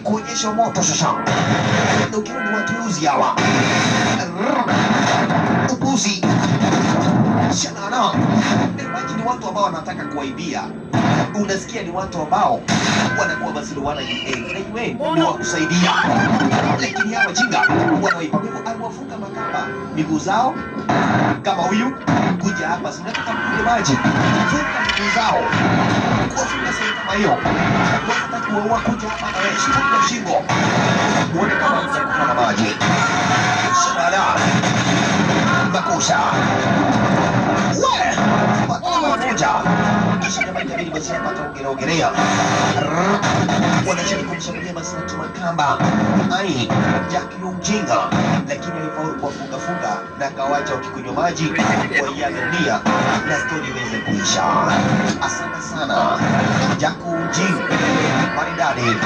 kuonyesha moto sasa. Ukiwa ni watuzi hawa upuzi shanana, ni watu ambao wanataka kuwaibia. Unasikia ni watu ambao wanakuwa basi wana ni wa kusaidia, lakini hawa wajinga wanawaipa. Kwa hivyo aliwafunga makamba miguu zao, kama huyu kuja hapa, si unataka mkunywe maji, funga miguu zao, kuwafunga sehemu kama hiyo, wanataka kuwaua, kuja hapa na wewe shika shingo, muone kama mtakufa na maji. Shabala makusha wewe moja kisha kama itabidi basi hapa ataongelea wanachini kumshambulia basi mtu makamba ai Jack Mjinga, lakini alifaulu kuwafunga na kawacha wakikunywa maji kwa dunia na story iweze kuisha. Asante sana Jack Mjinga maridadi.